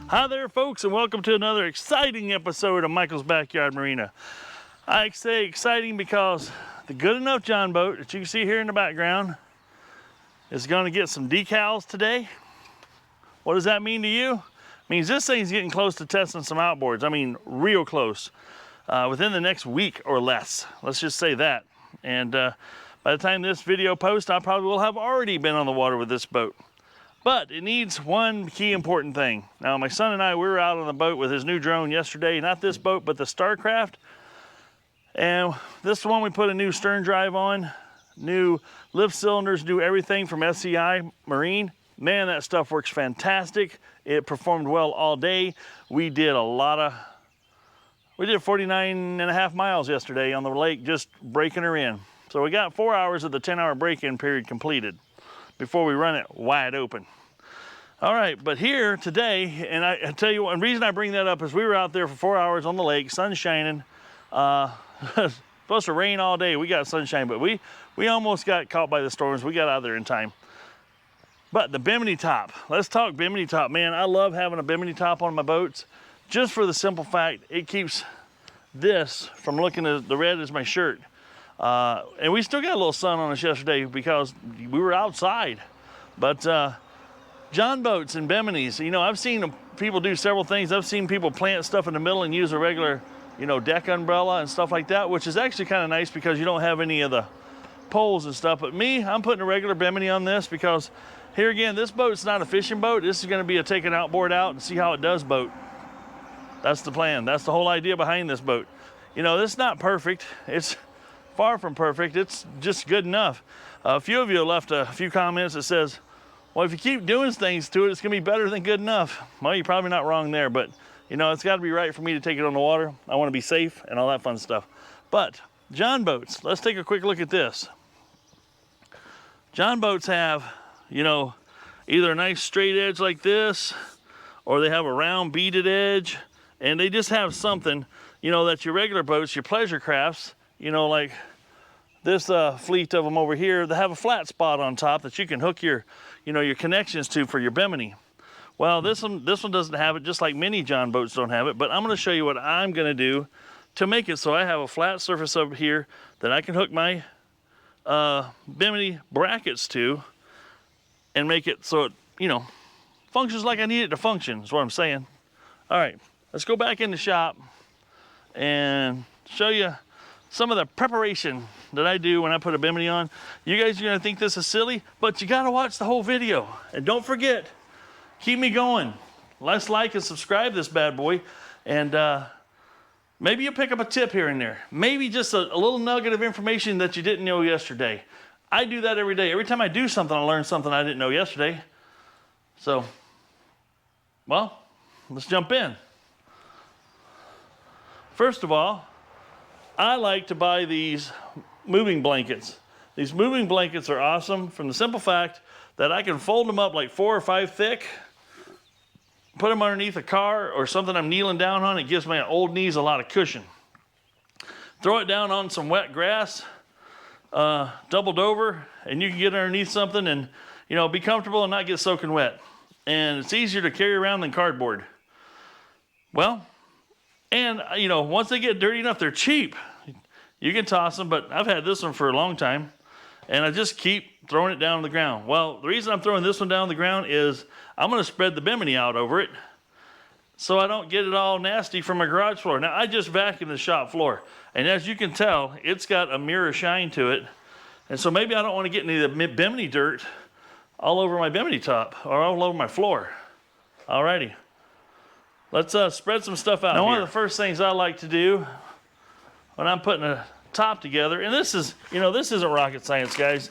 Hi there folks, and welcome to another exciting episode of Michael's Backyard Marina. I say exciting because the good enough John boat that you can see here in the background is going to get some decals today. What does that mean to you? It means this thing's getting close to testing some outboards. I mean real close, within the next week or less. Let's just say that. And by the time this video posts, I probably will have already been on the water with this boat. But it needs one key important thing. Now, my son and I, we were out on the boat with his new drone yesterday. Not this boat, but the StarCraft. And this one we put a new stern drive on, new lift cylinders, new everything from SCI Marine. Man, that stuff works fantastic. It performed well all day. We did 49.5 miles yesterday on the lake, just breaking her in. So we got 4 hours of the 10-hour break-in period completed before we run it wide open. All right, but here today, and I tell you what, the reason I bring that up is we were out there for 4 hours on the lake, sun shining. Supposed to rain all day. We got sunshine, but we almost got caught by the storms. We got out there in time. But the Bimini top, let's talk Bimini top. Man, I love having a Bimini top on my boats just for the simple fact it keeps this from looking as the red as my shirt. And we still got a little sun on us yesterday because we were outside. But John boats and Biminis, you know, I've seen people do several things. I've seen people plant stuff in the middle and use a regular, you know, deck umbrella and stuff like that, which is actually kind of nice because you don't have any of the poles and stuff. But me, I'm putting a regular Bimini on this because here again, this boat's not a fishing boat. This is going to be a take an outboard out and see how it does boat. That's the plan. That's the whole idea behind this boat. You know, this is not perfect. It's far from perfect. It's just good enough. A few of you left a few comments that says, well, if you keep doing things to it, it's gonna be better than good enough. Well, you're probably not wrong there, but you know, it's gotta be right for me to take it on the water. I wanna be safe and all that fun stuff. But John boats, let's take a quick look at this. John boats have, you know, either a nice straight edge like this, or they have a round beaded edge, and they just have something, you know, that your regular boats, your pleasure crafts, you know, like this fleet of them over here, they have a flat spot on top that you can hook your, you know, your connections to for your Bimini. Well, this one doesn't have it, just like many John boats don't have it, but I'm gonna show you what I'm gonna do to make it so I have a flat surface over here that I can hook my Bimini brackets to and make it so it, you know, functions like I need it to function, is what I'm saying. All right, let's go back in the shop and show you some of the preparation that I do when I put a Bimini on. You guys are gonna think this is silly, but you gotta watch the whole video. And don't forget, keep me going. Let's like and subscribe this bad boy. And maybe you'll pick up a tip here and there. Maybe just a little nugget of information that you didn't know yesterday. I do that every day. Every time I do something, I learn something I didn't know yesterday. So, well, let's jump in. First of all, I like to buy these moving blankets. These moving blankets are awesome from the simple fact that I can fold them up like 4 or 5 thick, put them underneath a car or something I'm kneeling down on. It gives my old knees a lot of cushion. Throw it down on some wet grass, doubled over, and you can get underneath something and, you know, be comfortable and not get soaking wet. And it's easier to carry around than cardboard. Well, and, you know, once they get dirty enough, they're cheap. You can toss them, but I've had this one for a long time, and I just keep throwing it down on the ground. Well, the reason I'm throwing this one down on the ground is I'm going to spread the Bimini out over it so I don't get it all nasty from my garage floor. Now, I just vacuumed the shop floor, and as you can tell, it's got a mirror shine to it, and so maybe I don't want to get any of the Bimini dirt all over my Bimini top or all over my floor. Alrighty. Let's spread some stuff out. Now, one of the first things I like to do when I'm putting a top together, and this is, you know, this isn't rocket science, guys.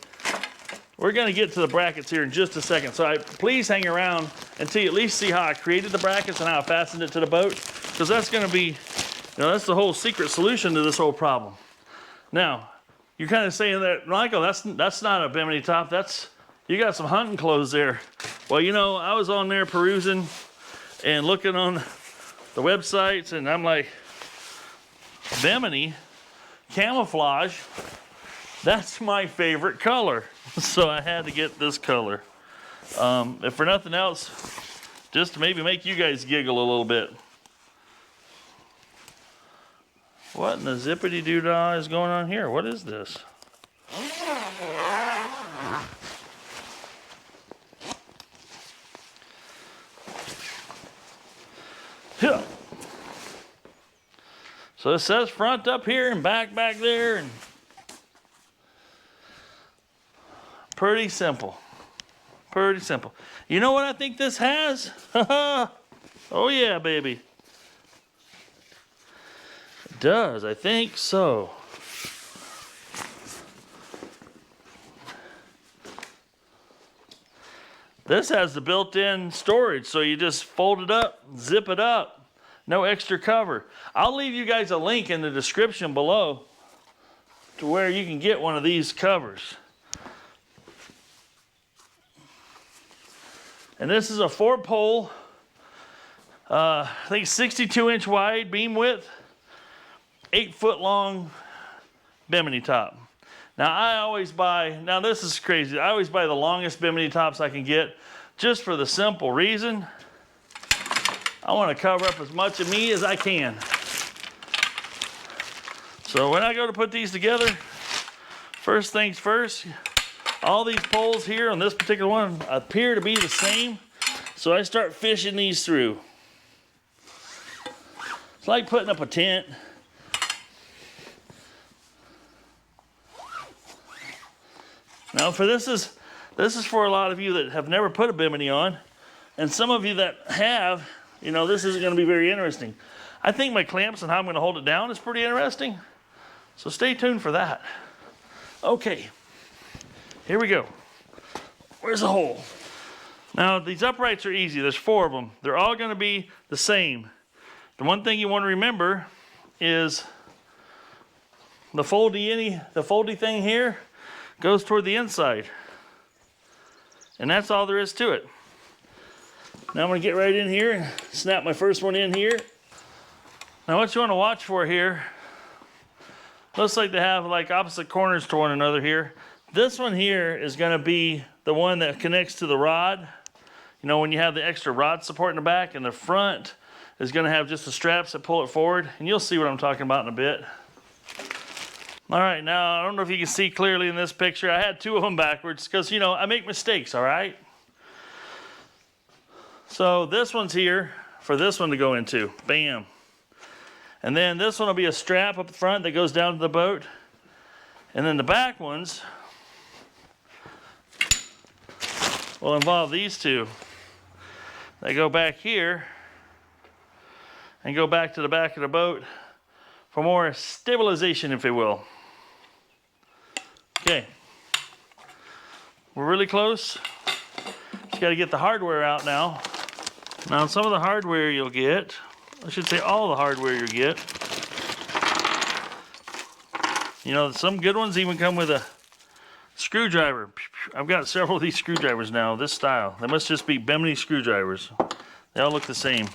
We're gonna get to the brackets here in just a second. So please hang around until you at least see how I created the brackets and how I fastened it to the boat, because that's gonna be, you know, that's the whole secret solution to this whole problem. Now, you're kind of saying that, Michael, that's not a Bimini top, you got some hunting clothes there. Well, you know, I was on there perusing and looking on the websites, and I'm like, Bimini camouflage, that's my favorite color. So I had to get this color. If for nothing else, just to maybe make you guys giggle a little bit. What in the zippity-doo-dah is going on here? What is this? Yeah. So it says front up here and back there, and pretty simple. Pretty simple. You know what I think this has? Oh yeah, baby. It does, I think so. This has the built-in storage, so you just fold it up, zip it up. No extra cover. I'll leave you guys a link in the description below to where you can get one of these covers. And this is a 4-pole, I think 62-inch wide beam width, 8-foot long Bimini top. Now I always buy, now this is crazy, I always buy the longest Bimini tops I can get, just for the simple reason I want to cover up as much of me as I can. So when I go to put these together, first things first, all these poles here on this particular one appear to be the same, so I start fishing these through. It's like putting up a tent. Now this is for a lot of you that have never put a Bimini on, and some of you that have, you know, this isn't going to be very interesting. I think my clamps and how I'm going to hold it down is pretty interesting, so stay tuned for that. Okay, here we go. Where's the hole? Now these uprights are easy. There's 4 of them. They're all going to be the same. The one thing you want to remember is the foldy thing here goes toward the inside. And that's all there is to it. Now I'm going to get right in here and snap my first one in here. Now what you want to watch for here, looks like they have like opposite corners to one another here. This one here is going to be the one that connects to the rod. You know, when you have the extra rod support in the back, and the front is going to have just the straps that pull it forward. And you'll see what I'm talking about in a bit. All right, now I don't know if you can see clearly in this picture. I had 2 of them backwards because, you know, I make mistakes, all right? So this one's here for this one to go into. Bam. And then this one will be a strap up the front that goes down to the boat. And then the back ones will involve these 2. They go back here and go back to the back of the boat for more stabilization, if you will. Okay. We're really close. Just got to get the hardware out now. Now some of the hardware you'll get, I should say all the hardware you get, you know, some good ones even come with a screwdriver. I've got several of these screwdrivers now, this style. They must just be Bimini screwdrivers. They all look the same.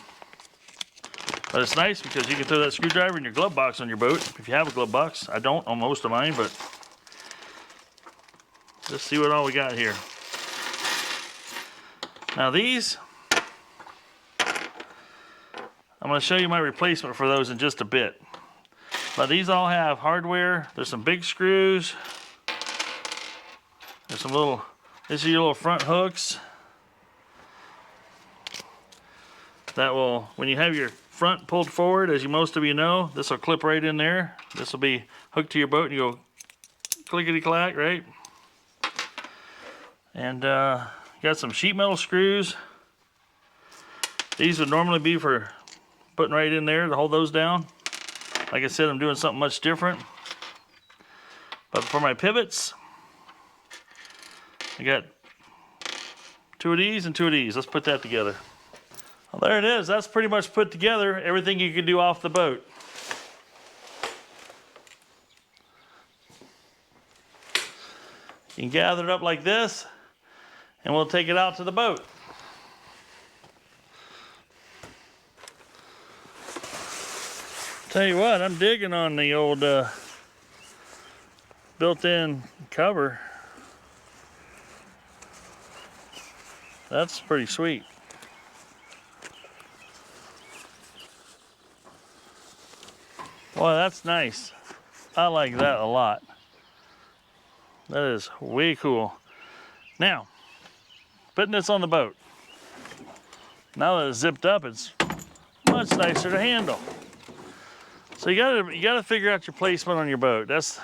But it's nice because you can throw that screwdriver in your glove box on your boat, if you have a glove box. I don't on most of mine, but let's see what all we got here. Now these, I'm going to show you my replacement for those in just a bit. But these all have hardware. There's some big screws. There's some little, these are your little front hooks. That will, when you have your front pulled forward, as most of you know, this will clip right in there. This will be hooked to your boat and you go clickety-clack, right? And got some sheet metal screws. These would normally be for putting right in there to hold those down. Like I said, I'm doing something much different. But for my pivots, I got 2 of these and 2 of these. Let's put that together. Well, there it is. That's pretty much put together everything you can do off the boat. You can gather it up like this, and we'll take it out to the boat. Tell you what, I'm digging on the old built-in cover. That's pretty sweet. Well, that's nice. I like that a lot. That is way cool. Now, putting this on the boat. Now that it's zipped up, it's much nicer to handle. So you gotta figure out your placement on your boat. That's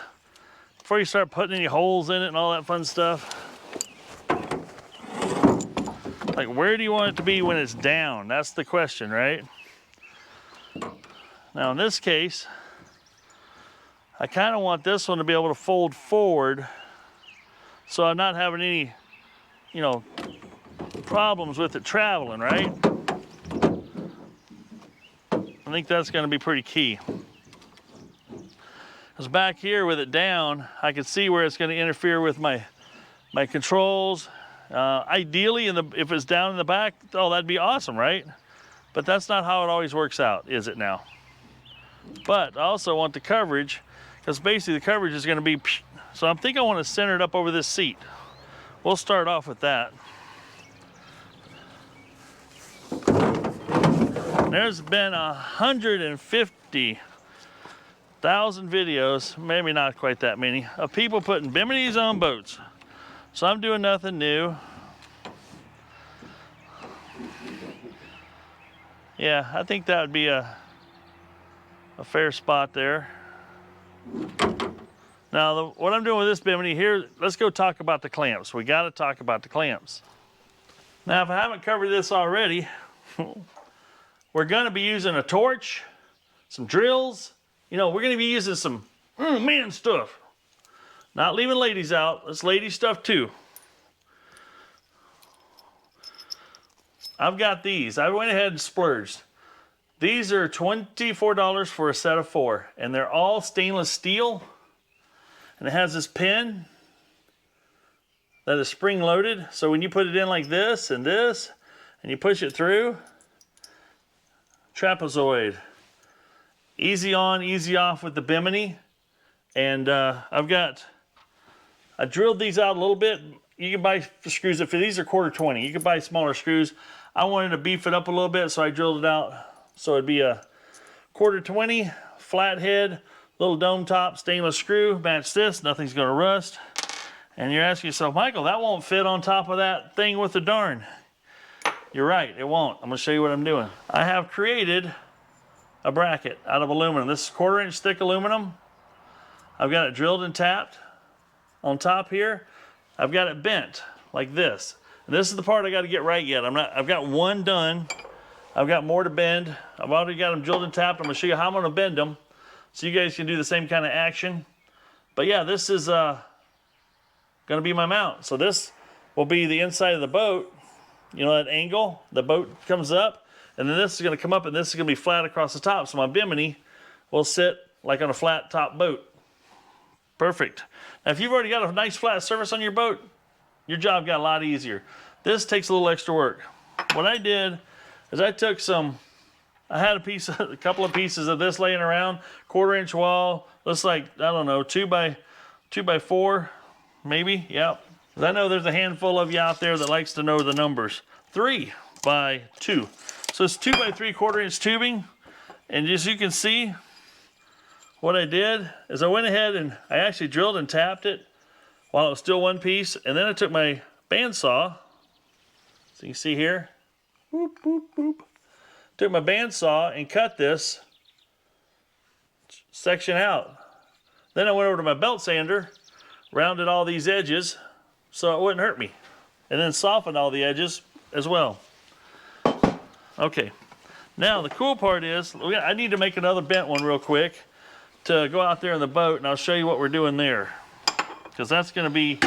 before you start putting any holes in it and all that fun stuff. Like, where do you want it to be when it's down? That's the question, right? Now in this case, I kind of want this one to be able to fold forward so I'm not having any, you know, problems with it traveling, right? I think that's going to be pretty key. Because back here with it down, I can see where it's going to interfere with my controls. Ideally, if it's down in the back, oh, that'd be awesome, right? But that's not how it always works out, is it now? But I also want the coverage, because basically the coverage is going to be, so I think I want to center it up over this seat. We'll start off with that. There's been 150,000 videos, maybe not quite that many, of people putting Biminis on boats. So I'm doing nothing new. Yeah, I think that would be a fair spot there. Now, what I'm doing with this Bimini here, let's go talk about the clamps. We got to talk about the clamps. Now, if I haven't covered this already, we're going to be using a torch, some drills. You know, we're going to be using some man stuff. Not leaving ladies out. It's lady stuff too. I've got these. I went ahead and splurged. These are $24 for a set of 4, and they're all stainless steel. And it has this pin that is spring loaded. So when you put it in like this, and you push it through, trapezoid. Easy on, easy off with the Bimini. And I drilled these out a little bit. You can buy screws that fit. These are 1/4 20. You can buy smaller screws. I wanted to beef it up a little bit, so I drilled it out. So it'd be a 1/4 20, flathead, little dome top, stainless screw. Match this, nothing's gonna rust. And you're asking yourself, Michael, that won't fit on top of that thing with the darn. You're right, it won't. I'm gonna show you what I'm doing. I have created a bracket out of aluminum. This is 1/4 inch thick aluminum. I've got it drilled and tapped on top here. I've got it bent like this. And this is the part I got to get right yet. I've got one done. I've got more to bend. I've already got them drilled and tapped. I'm going to show you how I'm going to bend them so you guys can do the same kind of action. But yeah, this is going to be my mount. So this will be the inside of the boat. You know that angle? The boat comes up, and then this is going to come up, and this is going to be flat across the top. So my Bimini will sit like on a flat top boat. Perfect. Now, if you've already got a nice flat surface on your boat, your job got a lot easier. This takes a little extra work. What I did is I took I had a couple of pieces of this laying around, 1/4 inch wall. Looks like, I don't know, 2 by 4, maybe, yep. I know there's a handful of you out there that likes to know the numbers. 3 by 2. So it's 2 by 3/4 inch tubing. And as you can see, what I did is I went ahead and I actually drilled and tapped it while it was still one piece. And then I took my bandsaw, so you can see here, boop, boop, boop. Took my bandsaw and cut this section out. Then I went over to my belt sander, rounded all these edges so it wouldn't hurt me. And then softened all the edges as well. Okay, now the cool part is, I need to make another bent one real quick to go out there in the boat, and I'll show you what we're doing there, because that's going to be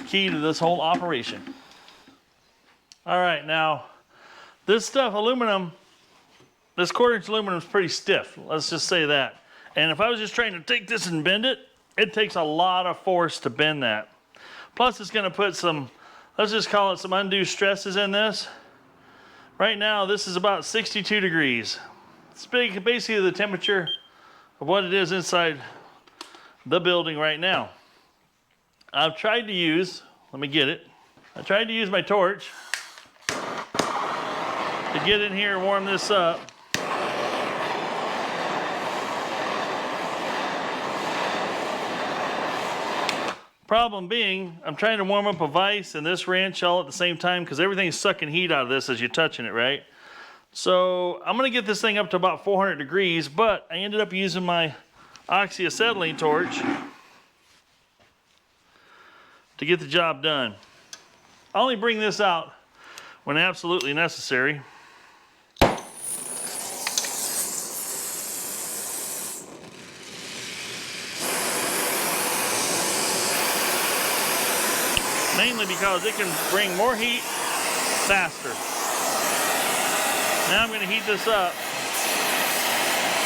key to this whole operation. All right, now this stuff, aluminum, this 1/4 inch aluminum is pretty stiff. Let's just say that. And if I was just trying to take this and bend it, it takes a lot of force to bend that. Plus it's going to put some, let's just call it some undue stresses in this. Right now this is about 62 degrees. It's basically the temperature of what it is inside the building right now. I've tried to use, let me get it. I tried to use my torch to get in here and warm this up. Problem being, I'm trying to warm up a vise and this wrench all at the same time because everything's sucking heat out of this as you're touching it, right? So I'm gonna get this thing up to about 400 degrees, but I ended up using my oxyacetylene torch to get the job done. I only bring this out when absolutely necessary. Mainly because it can bring more heat faster. Now I'm going to heat this up.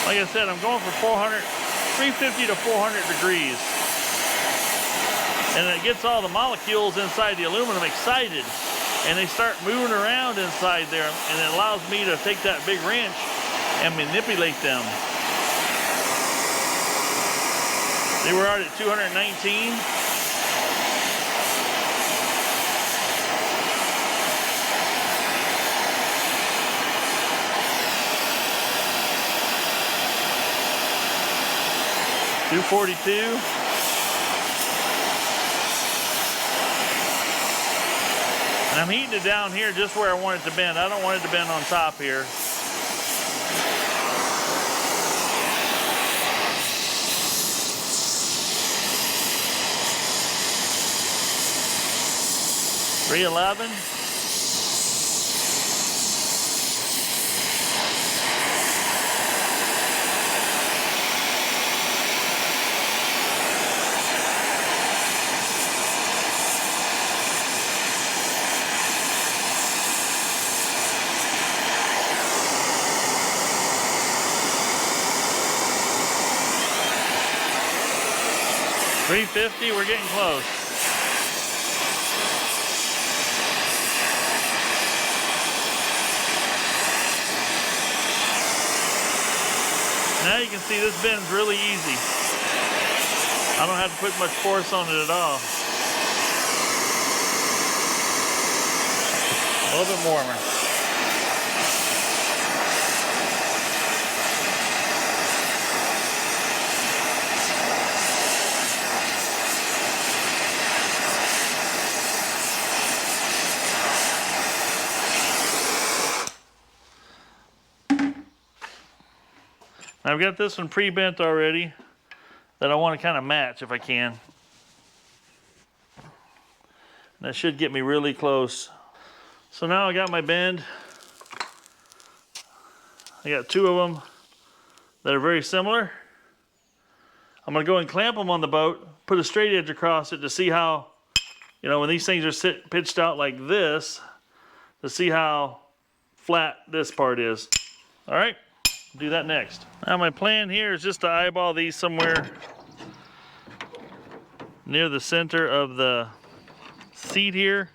Like I said, I'm going for 350 to 400 degrees. And it gets all the molecules inside the aluminum excited. And they start moving around inside there. And it allows me to take that big wrench and manipulate them. They were out at 219. $242. And I'm heating it down here just where I want it to bend. I don't want it to bend on top here. $311. $350, we're getting close. Now you can see this bends really easy. I don't have to put much force on it at all. A little bit warmer. I've got this one pre-bent already that I want to kind of match if I can. That should get me really close. So now I got my bend. I got two of them that are very similar. I'm going to go and clamp them on the boat, put a straight edge across it to see how, you know, when these things are pitched out like this, to see how flat this part is. All right. Do that next. Now my plan here is just to eyeball these somewhere near the center of the seat here.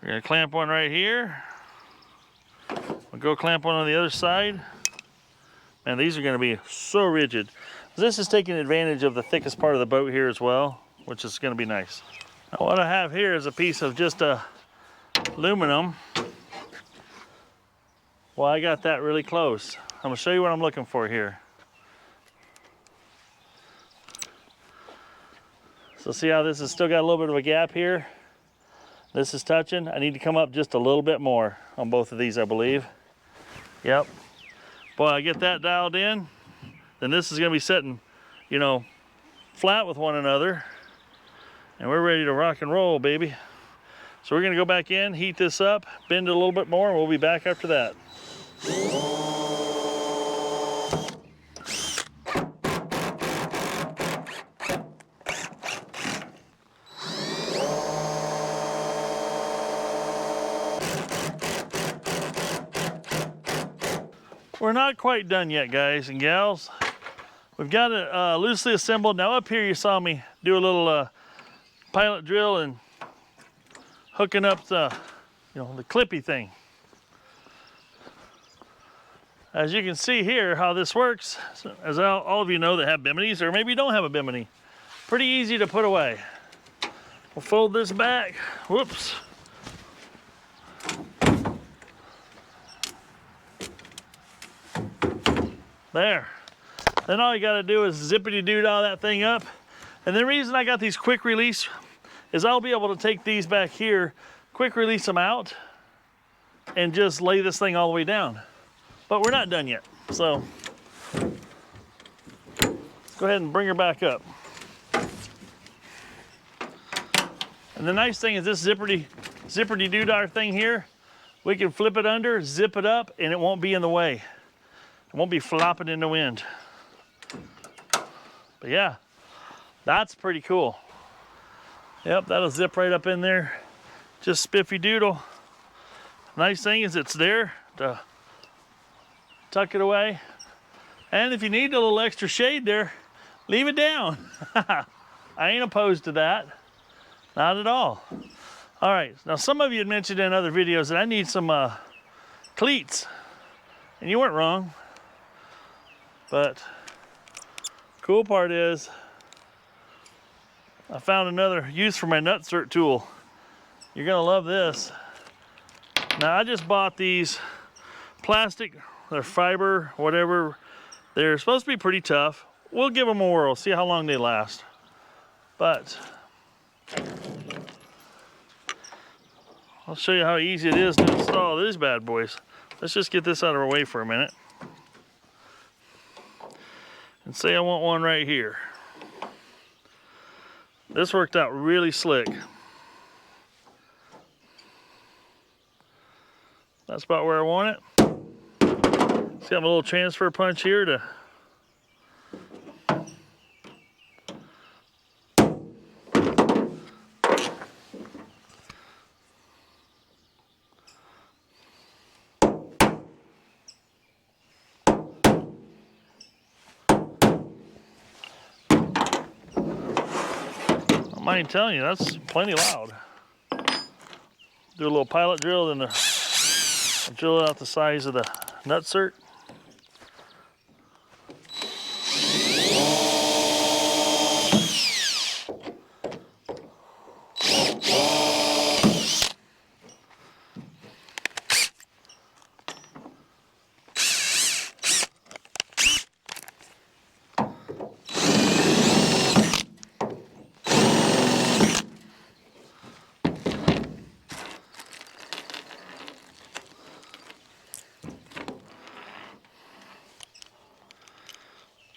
We're gonna clamp one right here. We'll go clamp one on the other side. Man, these are gonna be so rigid. This is taking advantage of the thickest part of the boat here as well, which is gonna be nice. Now what I have here is a piece of just aluminum. Well, I got that really close. I'm gonna show you what I'm looking for here. So see how this has still got a little bit of a gap here? This is touching. I need to come up just a little bit more on both of these, I believe. Yep. Boy, I get that dialed in, then this is gonna be sitting, you know, flat with one another. And we're ready to rock and roll, baby. So we're gonna go back in, heat this up, bend it a little bit more, and we'll be back after that. We're not quite done yet, guys and gals. We've got it loosely assembled. Now up here you saw me do a little pilot drill and hooking up the, you know, the clippy thing. As you can see here how this works, as all of you know that have Biminis, or maybe you don't have a Bimini, pretty easy to put away. We'll fold this back. Whoops. There. Then all you gotta do is zippity-doo-dah that thing up. And the reason I got these quick release is I'll be able to take these back here, quick release them out, and just lay this thing all the way down. But we're not done yet, so let's go ahead and bring her back up. And the nice thing is this zipperty-doo-dah thing here, we can flip it under, zip it up, and it won't be in the way. It won't be flopping in the wind. But yeah, that's pretty cool. Yep, that'll zip right up in there. Just spiffy doodle. Nice thing is it's there to tuck it away. And if you need a little extra shade there, leave it down. I ain't opposed to that. Not at all. All right, now some of you had mentioned in other videos that I need some cleats. And you weren't wrong. But cool part is I found another use for my nutsert tool. You're gonna love this. Now I just bought these plastic, they're fiber, whatever. They're supposed to be pretty tough. We'll give them a whirl, see how long they last. But I'll show you how easy it is to install these bad boys. Let's just get this out of our way for a minute. And say I want one right here. This worked out really slick. That's about where I want it. See, I have a little transfer punch here to I mind telling you, that's plenty loud. Do a little pilot drill, then drill it out the size of the nutsert.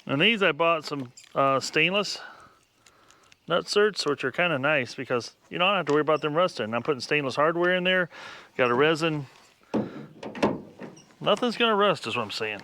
And these I bought some stainless nutserts, which are kind of nice because you don't have to worry about them rusting. I'm putting stainless hardware in there, got a resin. Nothing's gonna rust is what I'm saying.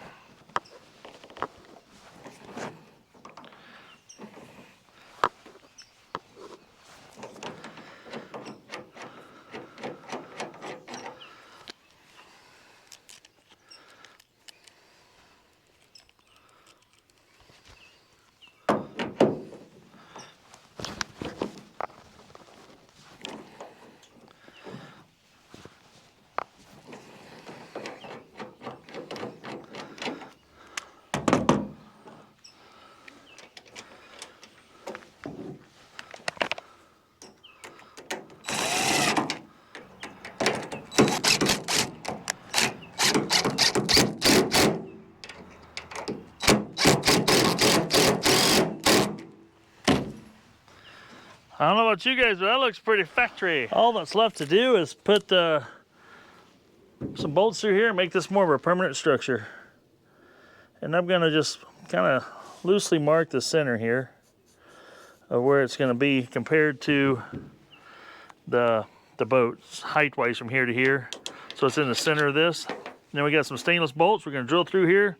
I don't know about you guys, but that looks pretty factory. All that's left to do is put some bolts through here and make this more of a permanent structure. And I'm gonna just kind of loosely mark the center here of where it's gonna be compared to the boat, height-wise from here to here. So it's in the center of this. And then we got some stainless bolts. We're gonna drill through here,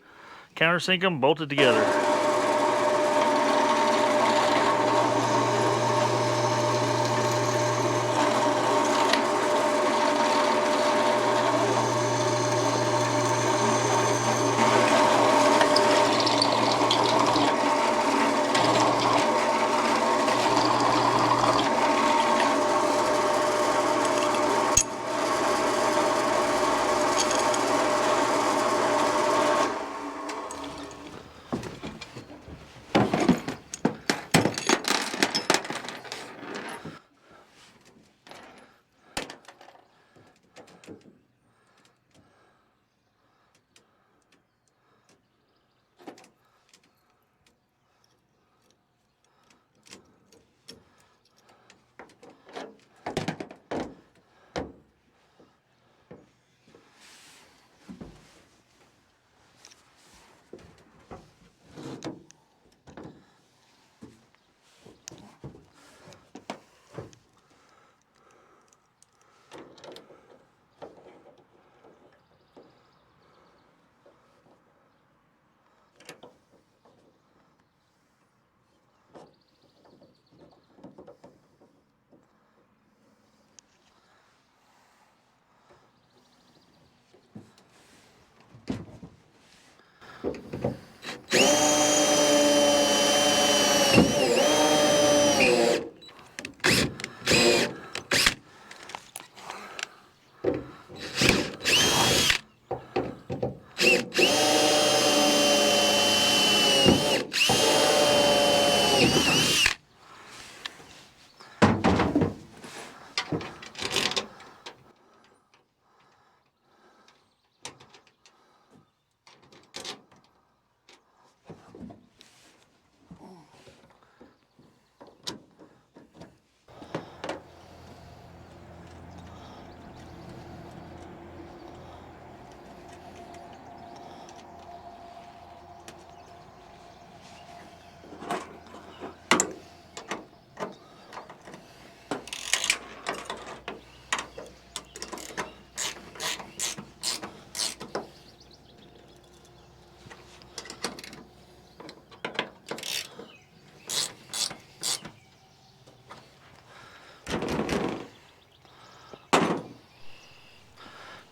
countersink them, bolt it together.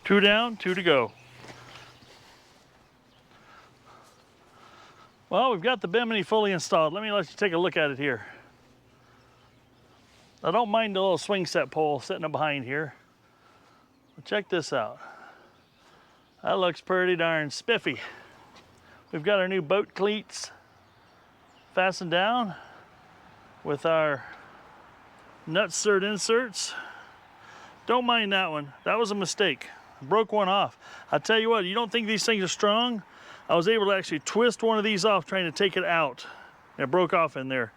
2 down, 2 to go. Well, we've got the Bimini fully installed. Let you take a look at it here. I don't mind the little swing set pole sitting up behind here. But check this out. That looks pretty darn spiffy. We've got our new boat cleats fastened down with our nutsert inserts. Don't mind that one. That was a mistake. Broke one off. I tell you what, you don't think these things are strong? I was able to actually twist one of these off trying to take it out. And it broke off in there.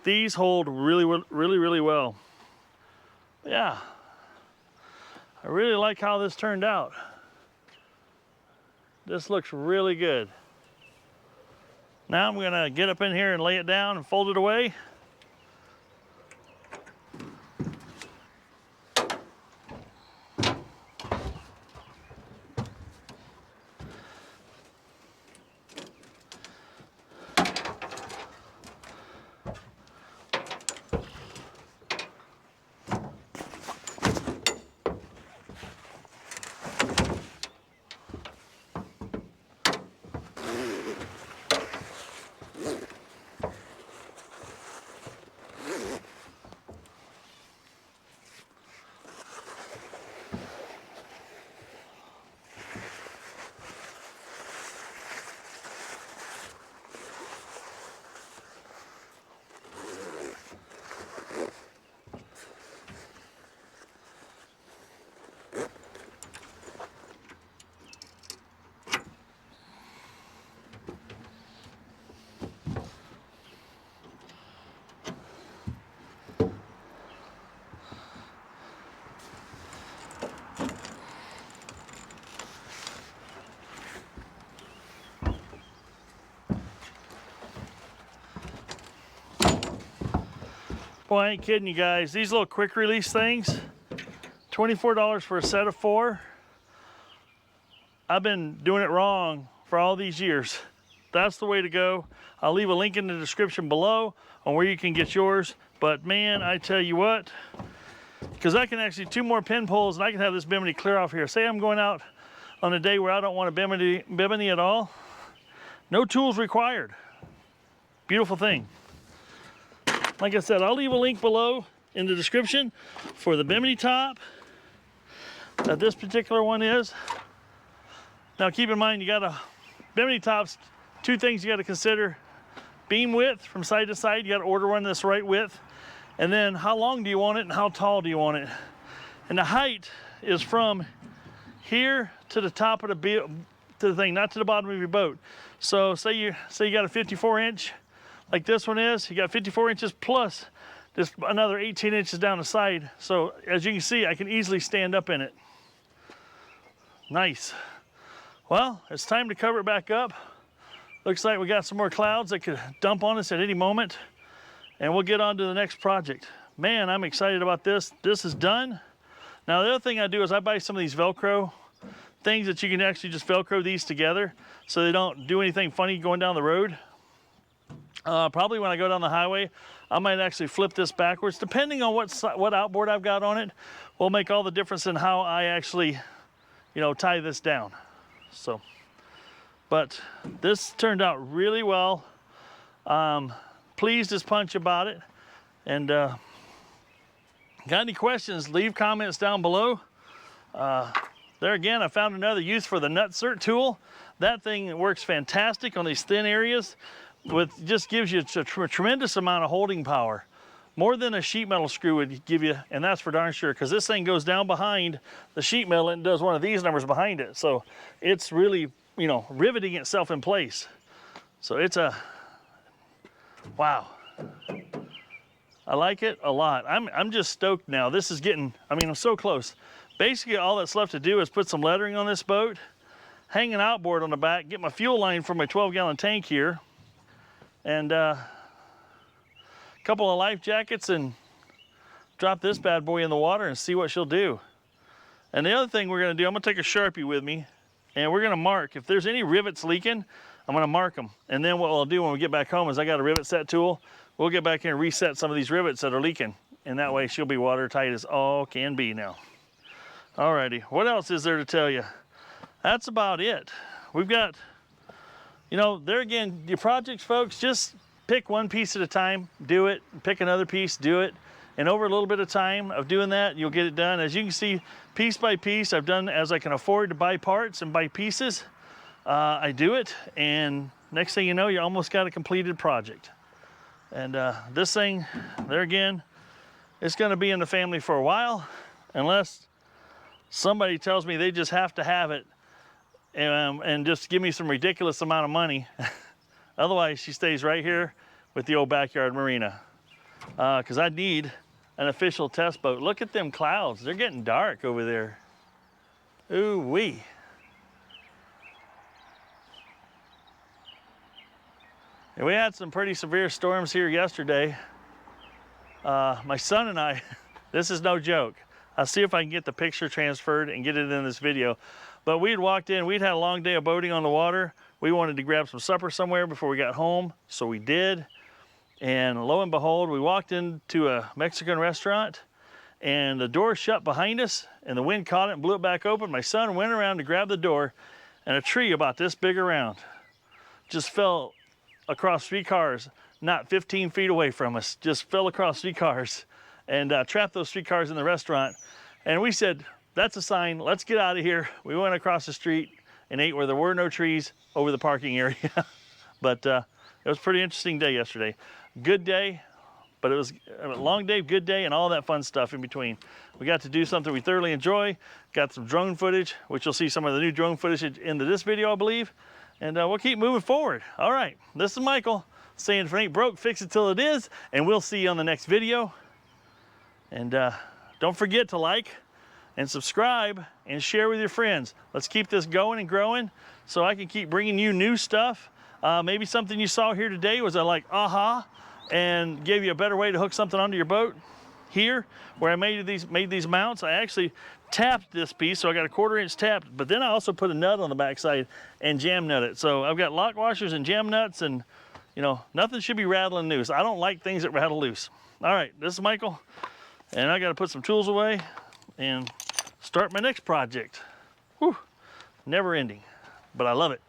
These hold really well. Yeah. I really like how this turned out. This looks really good. Now I'm gonna get up in here and lay it down and fold it away. Boy, I ain't kidding you guys. These little quick release things, $24 for a set of 4. I've been doing it wrong for all these years. That's the way to go. I'll leave a link in the description below on where you can get yours. But man, I tell you what, because I can actually 2 more pin pulls and I can have this Bimini clear off here. Say I'm going out on a day where I don't want a Bimini at all. No tools required. Beautiful thing. Like I said, I'll leave a link below in the description for the Bimini top that this particular one is. Now keep in mind, you got a Bimini tops, 2 things you got to consider. Beam width from side to side, you got to order one that's right width. And then how long do you want it and how tall do you want it? And the height is from here to the top of the thing, not to the bottom of your boat. So say you got a 54-inch like this one is, you got 54 inches plus just another 18 inches down the side. So as you can see, I can easily stand up in it. Nice. Well, it's time to cover it back up. Looks like we got some more clouds that could dump on us at any moment, and we'll get on to the next project. Man, I'm excited about this. This is done. Now the other thing I do is I buy some of these Velcro things that you can actually just Velcro these together so they don't do anything funny going down the road. Probably when I go down the highway, I might actually flip this backwards. Depending on what outboard I've got on it, will make all the difference in how I actually, tie this down. So, but this turned out really well. Pleased as punch about it. And got any questions, leave comments down below. There again, I found another use for the nutsert tool. That thing works fantastic on these thin areas. Just gives you a tremendous amount of holding power, more than a sheet metal screw would give you, and that's for darn sure, because this thing goes down behind the sheet metal and does one of these numbers behind it. So it's really, riveting itself in place. So it's wow. I like it a lot. I'm just stoked now. This is getting, I'm so close. Basically all that's left to do is put some lettering on this boat, hang an outboard on the back, get my fuel line for my 12-gallon tank here, and a couple of life jackets, and drop this bad boy in the water and see what she'll do. And the other thing we're gonna do, I'm gonna take a Sharpie with me, and we're gonna mark, if there's any rivets leaking, I'm gonna mark them. And then what I'll do when we get back home is I got a rivet set tool, we'll get back here and reset some of these rivets that are leaking. And that way she'll be watertight as all can be now. Alrighty, what else is there to tell you? That's about it. We've got, you know, there again, your projects, folks, just pick one piece at a time, do it, pick another piece, do it. And over a little bit of time of doing that, you'll get it done. As you can see, piece by piece, I've done as I can afford to buy parts and buy pieces. I do it, and next thing you know, you almost got a completed project. And this thing, there again, it's gonna be in the family for a while, unless somebody tells me they just have to have it and just give me some ridiculous amount of money. Otherwise, she stays right here with the old backyard marina. Because I need an official test boat. Look at them clouds. They're getting dark over there. Ooh-wee. And we had some pretty severe storms here yesterday. My son and I, this is no joke. I'll see if I can get the picture transferred and get it in this video. But we'd walked in, we'd had a long day of boating on the water. We wanted to grab some supper somewhere before we got home, so we did. And lo and behold, we walked into a Mexican restaurant and the door shut behind us and the wind caught it and blew it back open. My son went around to grab the door and a tree about this big around just fell across 3 cars, not 15 feet away from us, just fell across 3 cars and trapped those 3 cars in the restaurant. And we said, that's a sign, let's get out of here. We went across the street and ate where there were no trees over the parking area. But it was a pretty interesting day yesterday. Good day, but it was a long day, good day, and all that fun stuff in between. We got to do something we thoroughly enjoy, got some drone footage, which you'll see some of the new drone footage into this video, I believe, and we'll keep moving forward. All right, this is Michael saying if it ain't broke, fix it till it is, and we'll see you on the next video. And don't forget to like and subscribe and share with your friends. Let's keep this going and growing so I can keep bringing you new stuff. Maybe something you saw here today was like, aha, and gave you a better way to hook something onto your boat. Here, where I made these mounts, I actually tapped this piece, so I got a 1/4 inch tapped, but then I also put a nut on the backside and jam nut it. So I've got lock washers and jam nuts, and you know, nothing should be rattling loose. I don't like things that rattle loose. All right, this is Michael, and I gotta put some tools away and start my next project. Whew, never ending, but I love it.